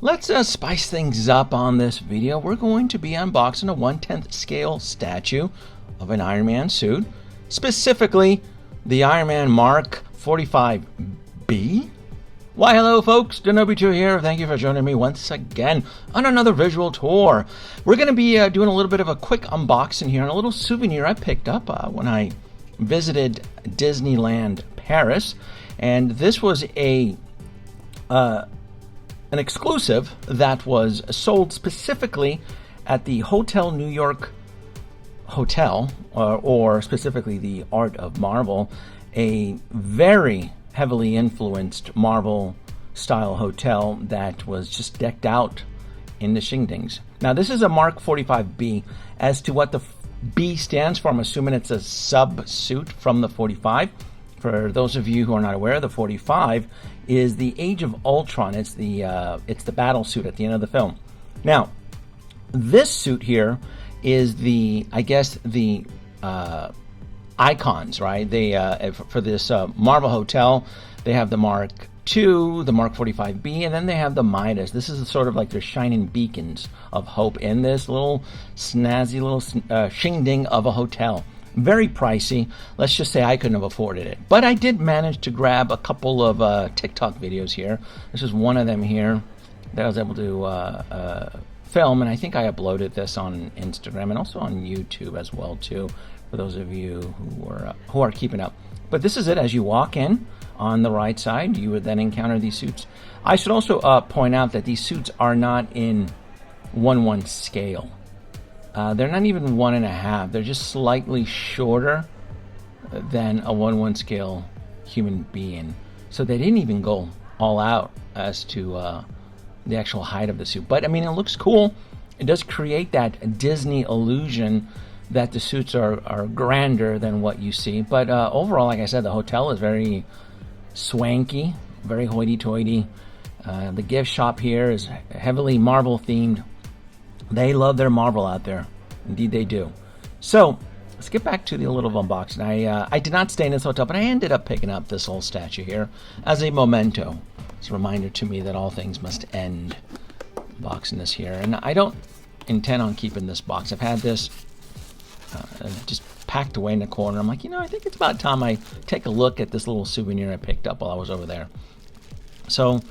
Let's spice things up on this video. We're going to be unboxing a 1/10 scale statue of an Iron Man suit, specifically the Iron Man Mark 45B. Why, hello folks, Danoby2 here. Thank you for joining me once again on another visual tour. We're going to be doing a little bit of a quick unboxing here and a little souvenir I picked up when I visited Disneyland Paris. And this was an exclusive that was sold specifically at the Hotel New York Hotel, or specifically the Art of Marvel, a very heavily influenced Marvel style hotel that was just decked out in the shingdings. Now this is a Mark 45B. As to what the B stands for, I'm assuming it's a sub-suit from the 45. For those of you who are not aware, the 45 is the Age of Ultron. It's the battle suit at the end of the film. Now, this suit here is the icons, right? They for this Marvel hotel, they have the Mark II, the Mark 45B, and then they have the Midas. This is sort of like their shining beacons of hope in this little snazzy little shingding of a hotel. Very pricey. Let's just say I couldn't have afforded it. But I did manage to grab a couple of TikTok videos here. This is one of them here that I was able to film, and I think I uploaded this on Instagram and also on YouTube as well too, for those of you who are keeping up. But this is it. As you walk in on the right side, you would then encounter these suits. I should also point out that these suits are not in 1/1 scale. They're not even 1.5. They're just slightly shorter than a 1/1 scale human being. So they didn't even go all out as to the actual height of the suit. But I mean, it looks cool. It does create that Disney illusion that the suits are grander than what you see. But overall, like I said, the hotel is very swanky, very hoity-toity. The gift shop here is heavily Marvel themed. They love their Marvel out there. Indeed they do. So, let's get back to the little unboxing. I did not stay in this hotel, but I ended up picking up this whole statue here as a memento. It's a reminder to me that all things must end. Boxing this here. And I don't intend on keeping this box. I've had this just packed away in the corner. I'm like, I think it's about time I take a look at this little souvenir I picked up while I was over there. So,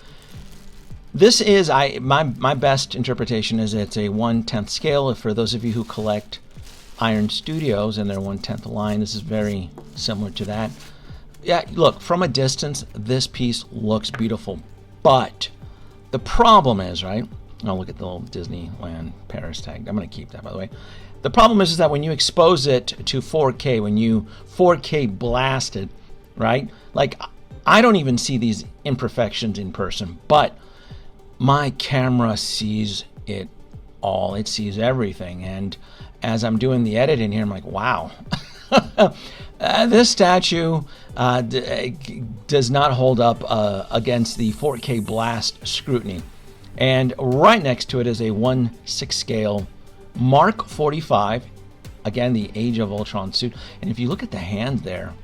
this is my best interpretation is it's a 1/10 scale. For those of you who collect Iron Studios and their 1/10 line, this is very similar to that. Yeah, look, from a distance, this piece looks beautiful, but the problem is, right? Oh, look at the little Disneyland Paris tag. I'm going to keep that, by the way. The problem is that when you expose it to 4K, when you 4K blast it, right? Like, I don't even see these imperfections in person, but my camera sees it all. It sees everything. And as I'm doing the editing here, I'm like, wow. This statue does not hold up against the 4K blast scrutiny. And right next to it is a 1/6 scale Mark 45. Again, the Age of Ultron suit. And if you look at the hand there,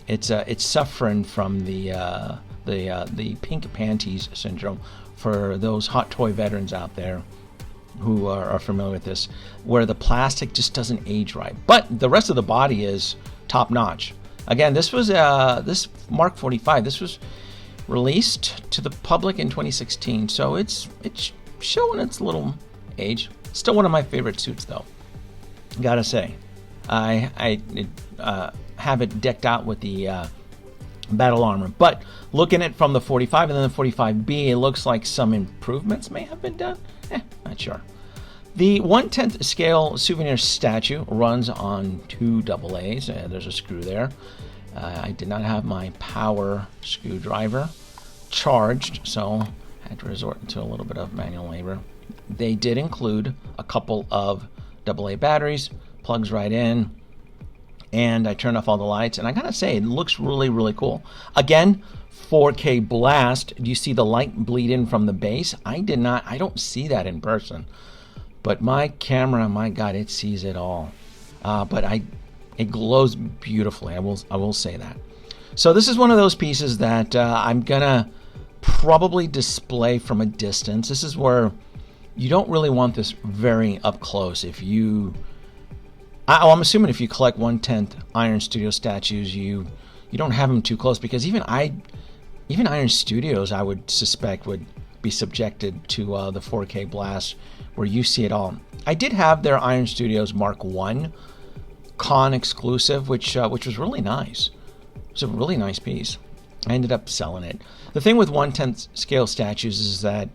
it's suffering from the pink panties syndrome. For those hot toy veterans out there who are familiar with this, where the plastic just doesn't age right. But the rest of the body is top notch. Again, this was this Mark 45. This was released to the public in 2016, so it's showing its little age. Still one of my favorite suits, though. Gotta say, I have it decked out with the battle armor, but looking at it from the 45 and then the 45B, it looks like some improvements may have been done. Not sure. The 1/10 scale souvenir statue runs on 2 AA's. There's a screw there. I did not have my power screwdriver charged, so I had to resort to a little bit of manual labor. They did include a couple of AA batteries, plugs right in, and I turned off all the lights, and I gotta say, it looks really, really cool. Again, 4K blast. Do you see the light bleed in from the base? I don't see that in person. But my camera, my God, it sees it all. It glows beautifully. I will say that. So this is one of those pieces that I'm gonna probably display from a distance. This is where you don't really want this very up close. If you, I'm assuming if you collect 1/10 Iron Studio statues, you don't have them too close, because even Iron Studios, I would suspect, would be subjected to the 4K blast where you see it all. I did have their Iron Studios Mark 1 con exclusive, which was really nice. It was a really nice piece. I ended up selling it. The thing with 1/10 scale statues is that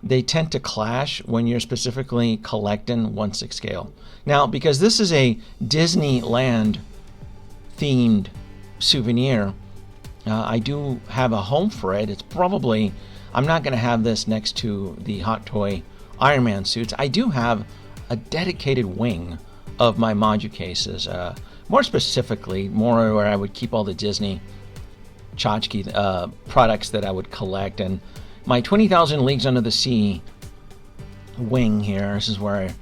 they tend to clash when you're specifically collecting 1/6 scale. Now, because this is a Disneyland themed souvenir, I do have a home for it. It's probably, I'm not going to have this next to the Hot Toy Iron Man suits. I do have a dedicated wing of my Maju cases, more specifically, more where I would keep all the Disney tchotchke products that I would collect. And my 20,000 Leagues Under the Sea wing here, this is where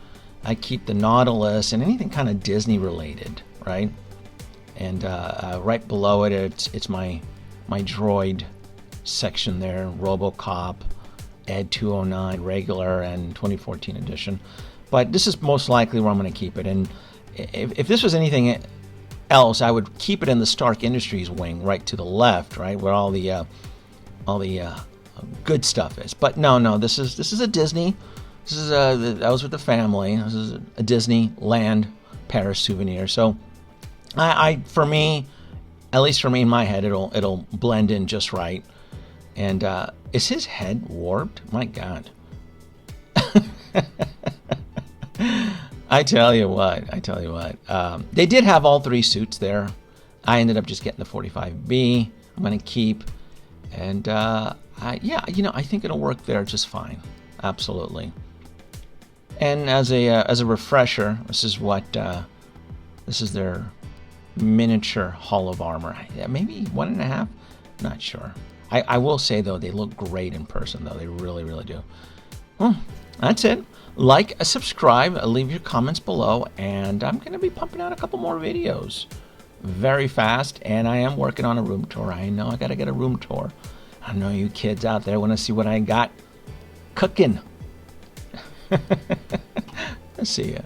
I keep the Nautilus and anything kind of Disney related, right? And right below it, it's my droid section there, RoboCop, Ed 209 regular and 2014 edition. But this is most likely where I'm going to keep it. And if this was anything else, I would keep it in the Stark Industries wing, right to the left, right where all the good stuff is. But no, this is a Disney. This is I was with the family. This is a Disneyland Paris souvenir. So I for me, at least for me in my head, it'll blend in just right. And is his head warped? My God. I tell you what. They did have all three suits there. I ended up just getting the 45B. I'm going to keep. And I think it'll work there just fine. Absolutely. And as a refresher, this is their miniature Hall of Armor. Yeah, maybe 1.5. Not sure. I will say, though, they look great in person, though. They really, really do. Well, that's it. Like, subscribe, leave your comments below, and I'm going to be pumping out a couple more videos very fast, and I am working on a room tour. I know I got to get a room tour. I know you kids out there want to see what I got cooking. See ya.